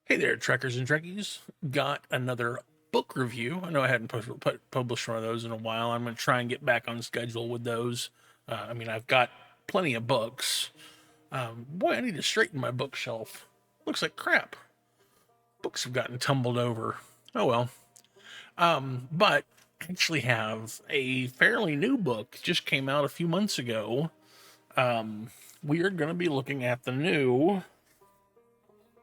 Hey there, Trekkers and Trekkies. Got another book review. I know I hadn't published one of those in a while. I'm going to try and get back on schedule with those. I've got plenty of books. Boy, I need to straighten my bookshelf. Looks like crap. Books have gotten tumbled over. Oh well. But I actually have a fairly new book. Just came out a few months ago. We are going to be looking at the new,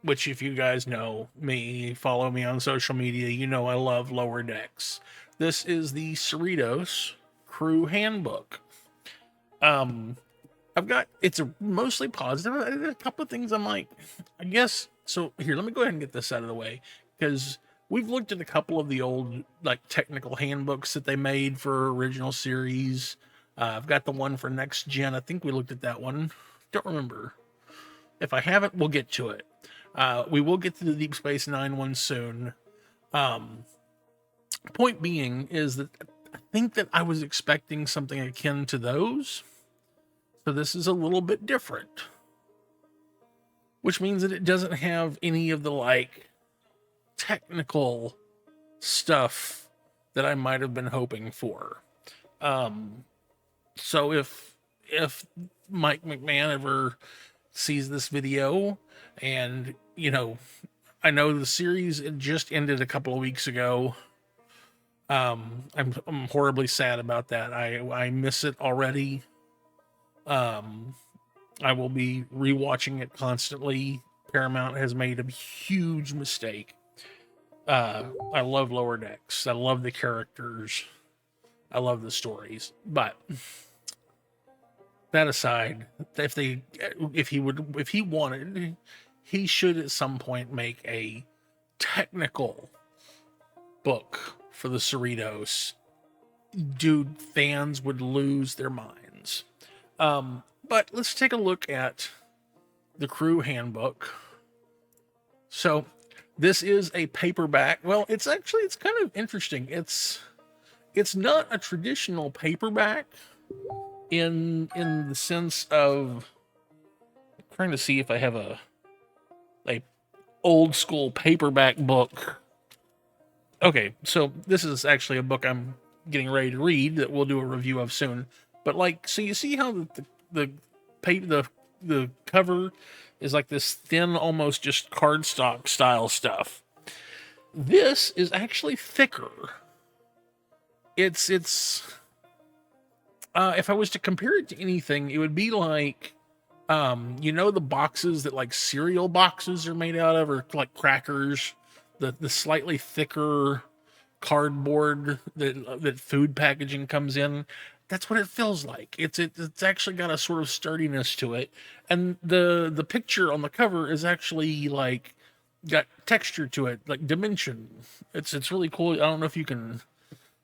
which if you guys know me, follow me on social media, you know I love Lower Decks. This is the Cerritos Crew Handbook. Um, I've got, it's a mostly positive. A couple of things I'm like, I guess. So here, let me go ahead and get this out of the way, because we've looked at a couple of the old like technical handbooks that they made for original series. I've got the one for next gen. I think we looked at that one. Don't remember. If I haven't, we'll get to it. We will get to the Deep Space Nine one soon. Point being is that I think that I was expecting something akin to those. So this is a little bit different, which means that it doesn't have any of the like technical stuff that I might have been hoping for. So if Mike McMahon ever sees this video, and I know the series it just ended a couple of weeks ago. I'm horribly sad about that. I miss it already. I will be rewatching it constantly. Paramount has made a huge mistake. I love Lower Decks. I love the characters. I love the stories. But that aside, if he wanted, he should at some point make a technical book for the Cerritos. Dude, fans would lose their minds. But let's take a look at the Crew Handbook. So this is a paperback. Well, it's kind of interesting. It's not a traditional paperback in the sense of, I'm trying to see if I have a old school paperback book. Okay, so this is actually a book I'm getting ready to read that we'll do a review of soon. But so you see how the cover is like this thin, almost just cardstock style stuff. This is actually thicker. It's if I was to compare it to anything, it would be like the boxes that like cereal boxes are made out of, or like crackers, the slightly thicker cardboard that food packaging comes in. That's what it feels like. It's actually got a sort of sturdiness to it, and the picture on the cover is actually like got texture to it, like dimension. It's really cool. I don't know if you can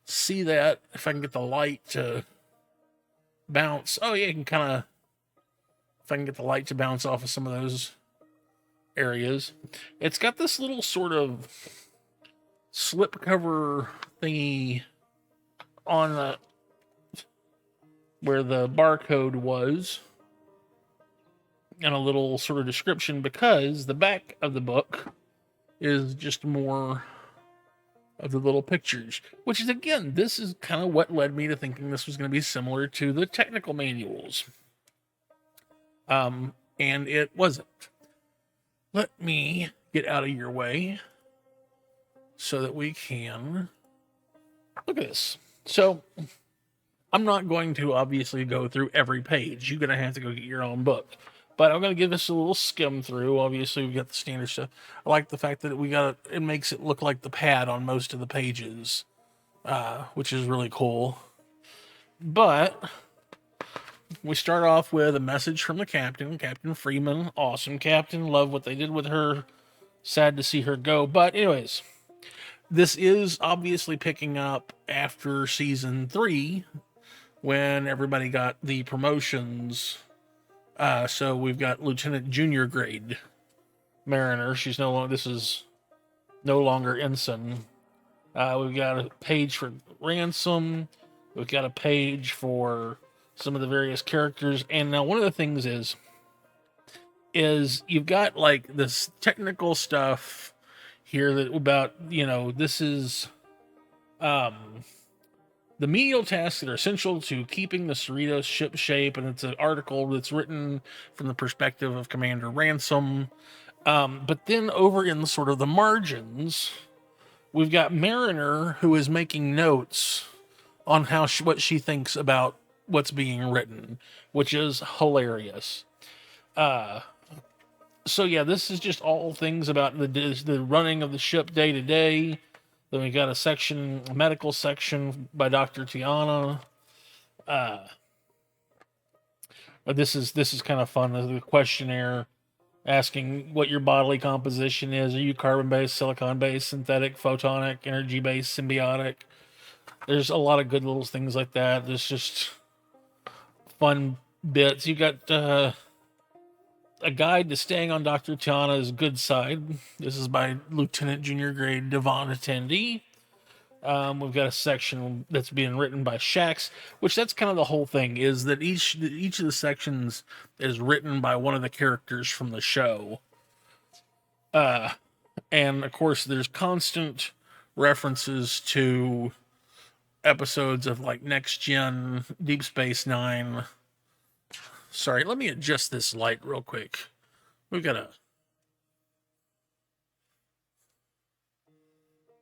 see that. If I can get the light to bounce. Oh yeah, you can kind of. If I can get the light to bounce off of some of those areas. It's got this little sort of slipcover thingy on where the barcode was, and a little sort of description, because the back of the book is just more of the little pictures, which is, again, this is kind of what led me to thinking this was going to be similar to the technical manuals. And it wasn't. Let me get out of your way so that we can look at this. So I'm not going to obviously go through every page. You're going to have to go get your own book. But I'm going to give this a little skim through. Obviously, we've got the standard stuff. I like the fact that it makes it look like the pad on most of the pages, which is really cool. But we start off with a message from the captain, Captain Freeman. Awesome captain. Love what they did with her. Sad to see her go. But anyways, this is obviously picking up after season 3, when everybody got the promotions. So we've got Lieutenant Junior grade Mariner. This is no longer ensign. We've got a page for Ransom. We've got a page for some of the various characters. And now one of the things is you've got like this technical stuff here that about, this is the menial tasks that are essential to keeping the Cerritos ship shape, and it's an article that's written from the perspective of Commander Ransom. But then over in sort of the margins, we've got Mariner, who is making notes on what she thinks about what's being written, which is hilarious. So yeah, this is just all things about the running of the ship day to day. Then we got a medical section by Dr. Tiana. This is kind of fun. The questionnaire asking what your bodily composition is. Are you carbon-based, silicon-based, synthetic, photonic, energy-based, symbiotic? There's a lot of good little things like that. There's just fun bits. You got a guide to staying on Dr. Tiana's good side. This is by Lieutenant Junior Grade Devon Attendee. We've got a section that's being written by Shax, which that's kind of the whole thing, is that each of the sections is written by one of the characters from the show. And of course there's constant references to episodes of like Next Gen, Deep Space Nine. Sorry, let me adjust this light real quick. We've got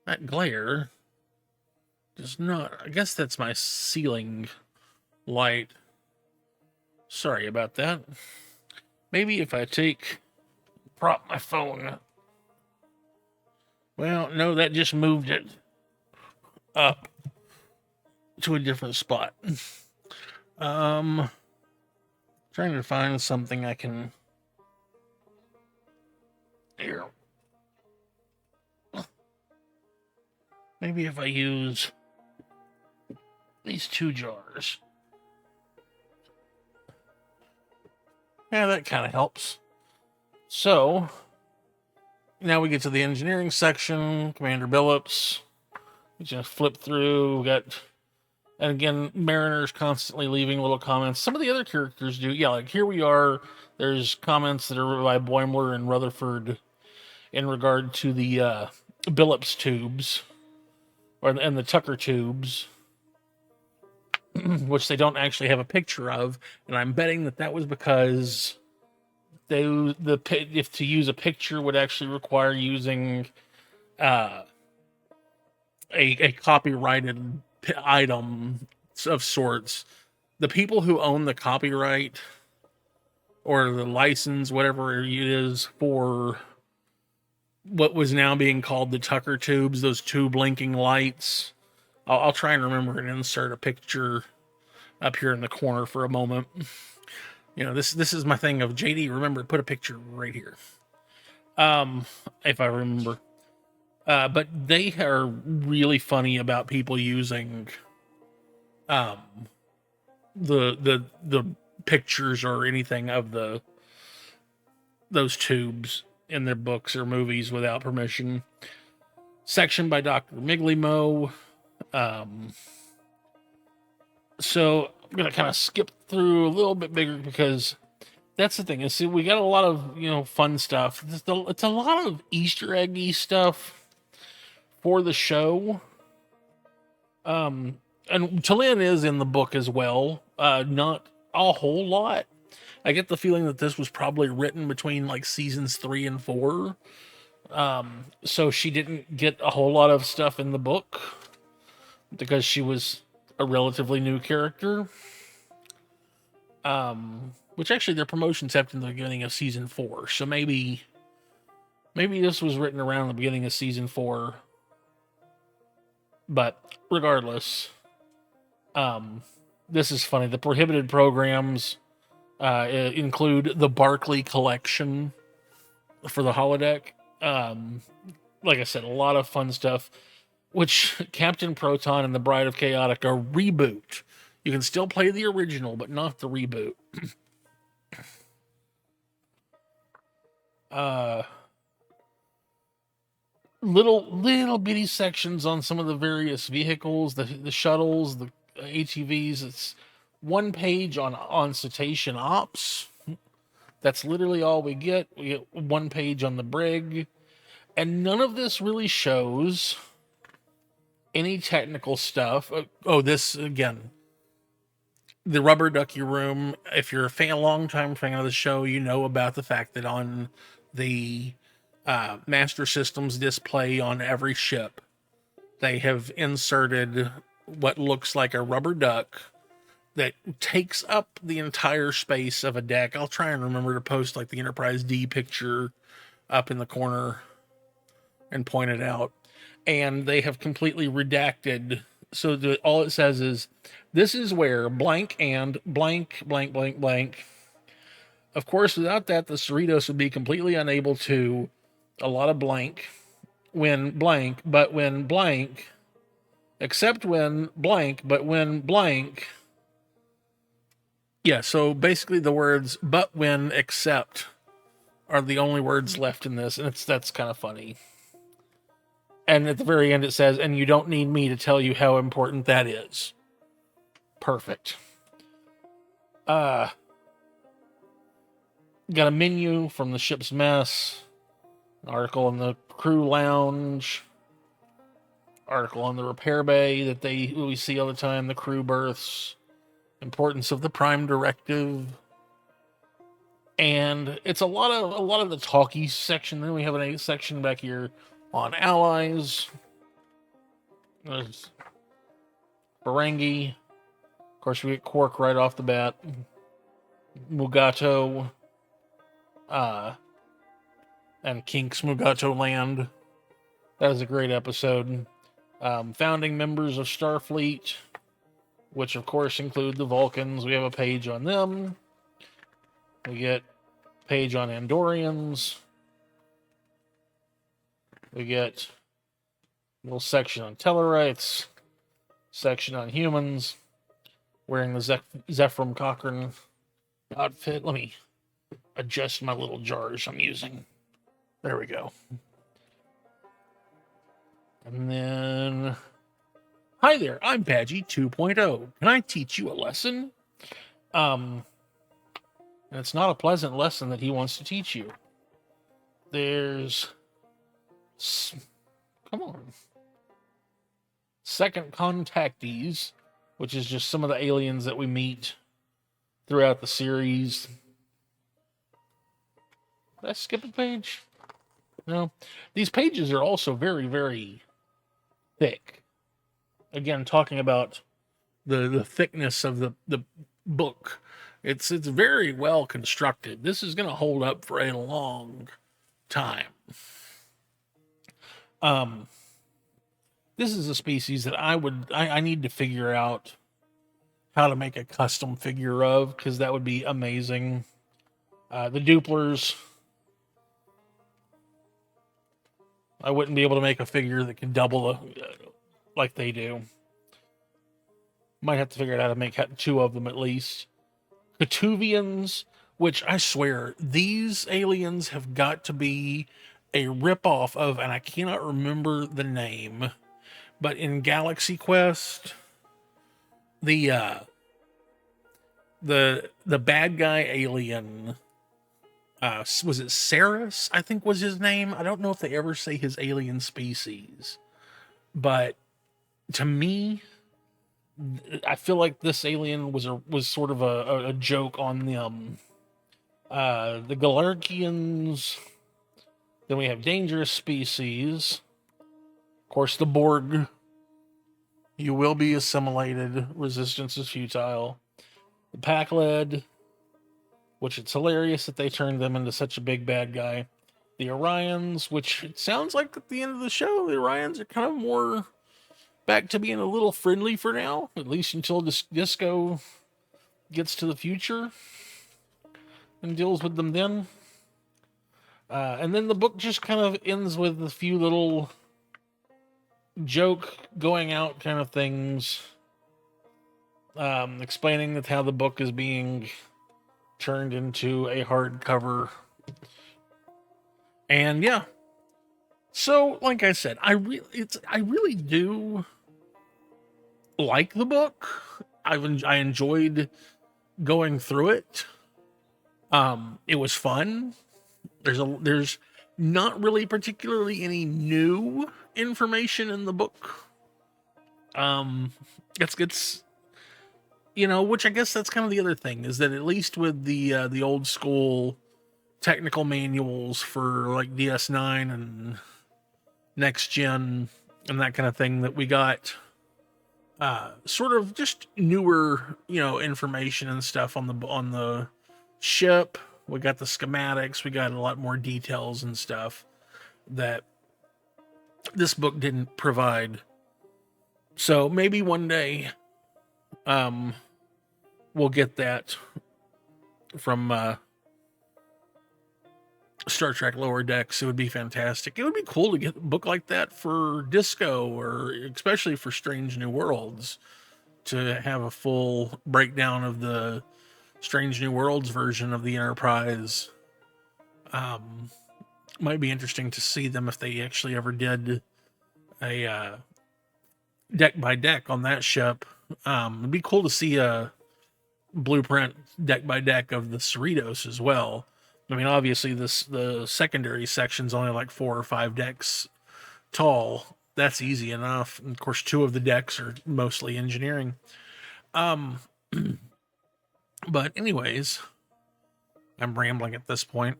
that glare does not, I guess that's my ceiling light. Sorry about that. Maybe if I prop my phone. Well, no, that just moved it up to a different spot. Trying to find something I can. Here. Maybe if I use these two jars. Yeah, that kind of helps. So, now we get to the engineering section. Commander Billups. We just flip through. We got, and again, Mariner's constantly leaving little comments. Some of the other characters do. Yeah, like here we are. There's comments that are by Boimler and Rutherford in regard to the Billups tubes, and the Tucker tubes, which they don't actually have a picture of, and I'm betting that was because if to use a picture would actually require using a copyrighted item of sorts. The people who own the copyright or the license, whatever it is, for what was now being called the Tucker tubes, those two blinking lights. I'll try and remember and insert a picture up here in the corner for a moment. This is my thing of JD. Remember, put a picture right here. If I remember. But they are really funny about people using the pictures or anything of those tubes in their books or movies without permission. Section by Dr. Miglimo. So I'm gonna kind of skip through a little bit bigger because that's the thing. See, we got a lot of fun stuff. It's a lot of Easter eggy stuff for the show. And Talin is in the book as well. Not a whole lot. I get the feeling that this was probably written between like seasons 3 and 4. So she didn't get a whole lot of stuff in the book because she was a relatively new character. Which actually their promotions happened in the beginning of season 4. So maybe this was written around the beginning of season 4. But regardless, this is funny. The prohibited programs include the Barclay collection for the holodeck. Like I said, a lot of fun stuff, which Captain Proton and the Bride of Chaotic are reboot. You can still play the original, but not the reboot. Little bitty sections on some of the various vehicles, the shuttles, the ATVs. It's one page on Cetacean Ops. That's literally all we get. We get one page on the brig. And none of this really shows any technical stuff. Oh, this again, the rubber ducky room. If you're a long-time fan of the show, you know about the fact that on the Master Systems display on every ship, they have inserted what looks like a rubber duck that takes up the entire space of a deck. I'll try and remember to post like the Enterprise D picture up in the corner and point it out. And they have completely redacted. So all it says is, this is where blank and blank, blank, blank, blank. Of course, without that, the Cerritos would be completely unable to a lot of blank when blank, but when blank, except when blank, but when blank. Yeah, so basically the words but when except are the only words left in this, and that's kind of funny. And at the very end it says, and you don't need me to tell you how important that is. Perfect. Got a menu from the ship's mess, an article in the crew lounge, article on the repair bay that we see all the time, the crew berths, importance of the Prime Directive, and it's a lot of the talkie section. Then we have a section back here on allies. There's Ferengi. Of course, we get Quark right off the bat. Mugato, and Kink's Mugato Land. That was a great episode. Founding members of Starfleet, which of course include the Vulcans. We have a page on them. We get a page on Andorians. We get a little section on Tellarites, section on humans, wearing the Zephram Cochrane outfit. Let me adjust my little jars I'm using. There we go. And then, hi there, I'm Padgy 2.0. Can I teach you a lesson? And it's not a pleasant lesson that he wants to teach you. There's, come on, second contactees, which is just some of the aliens that we meet throughout the series. Did I skip a page? No. These pages are also very, very thick. Again, talking about the thickness of the book. It's very well constructed. This is going to hold up for a long time. This is a species that I need to figure out how to make a custom figure of, because that would be amazing. The Duplers, I wouldn't be able to make a figure that can double like they do. Might have to figure out how to make two of them at least. Katuvians, which I swear, these aliens have got to be a ripoff of, and I cannot remember the name, but in Galaxy Quest, the bad guy alien, was it Saris, I think was his name? I don't know if they ever say his alien species, but to me, I feel like this alien was sort of a joke on them. The Galarkians. Then we have dangerous species. Of course, the Borg. You will be assimilated. Resistance is futile. The Pakled, which it's hilarious that they turned them into such a big bad guy. The Orions, which it sounds like at the end of the show, the Orions are kind of more back to being a little friendly for now, at least until Disco gets to the future and deals with them then. And then the book just kind of ends with a few little joke going out kind of things, explaining that how the book is being turned into a hardcover. And yeah, so like I said, I really do like the book. I enjoyed going through it. It was fun. There's Not really particularly any new information in the book. It's which I guess that's kind of the other thing, is that at least with the old school technical manuals for like DS9 and next gen and that kind of thing, that we got sort of just newer, information and stuff on the ship. We got the schematics, we got a lot more details and stuff that this book didn't provide. So maybe one day we'll get that from Star Trek Lower Decks. It would be fantastic. It would be cool to get a book like that for Disco, or especially for Strange New Worlds, to have a full breakdown of the Strange New Worlds version of the Enterprise. Might be interesting to see them if they actually ever did a deck by deck on that ship. It'd be cool to see a blueprint deck by deck of the Cerritos as well. I mean, obviously the secondary section's only like 4 or 5 decks tall. That's easy enough. And of course, 2 of the decks are mostly engineering. But anyways, I'm rambling at this point.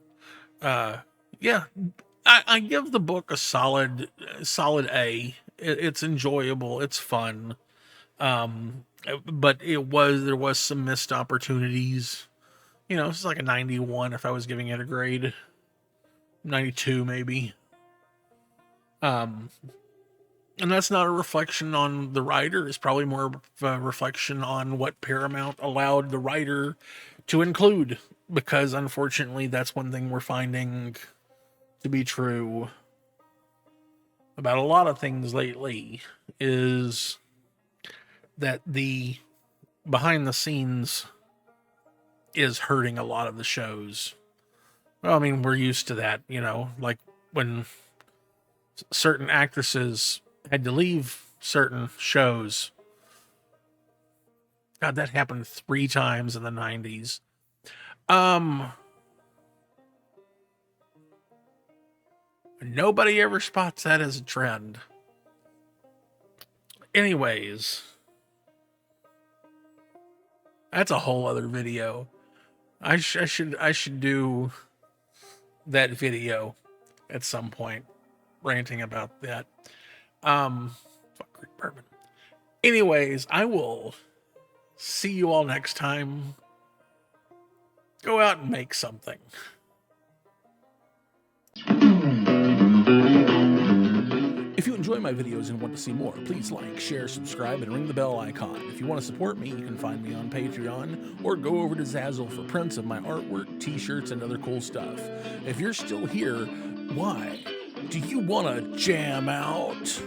Yeah, I give the book a solid A. It's enjoyable. It's fun. But there was some missed opportunities. It's like a 91 if I was giving it a grade. 92 maybe. And that's not a reflection on the writer. It's probably more of a reflection on what Paramount allowed the writer to include. Because unfortunately, that's one thing we're finding to be true about a lot of things lately, is that the behind the scenes is hurting a lot of the shows. Well, I mean, we're used to that, like when certain actresses had to leave certain shows. God, that happened 3 times in the 90s. Nobody ever spots that as a trend. Anyways, that's a whole other video. I should do that video at some point, ranting about that. Fuck Greek bourbon. Anyways, I will see you all next time. Go out and make something. If you enjoy my videos and want to see more, please like, share, subscribe, and ring the bell icon. If you want to support me, you can find me on Patreon, or go over to Zazzle for prints of my artwork, t-shirts, and other cool stuff. If you're still here, why? Do you want to jam out?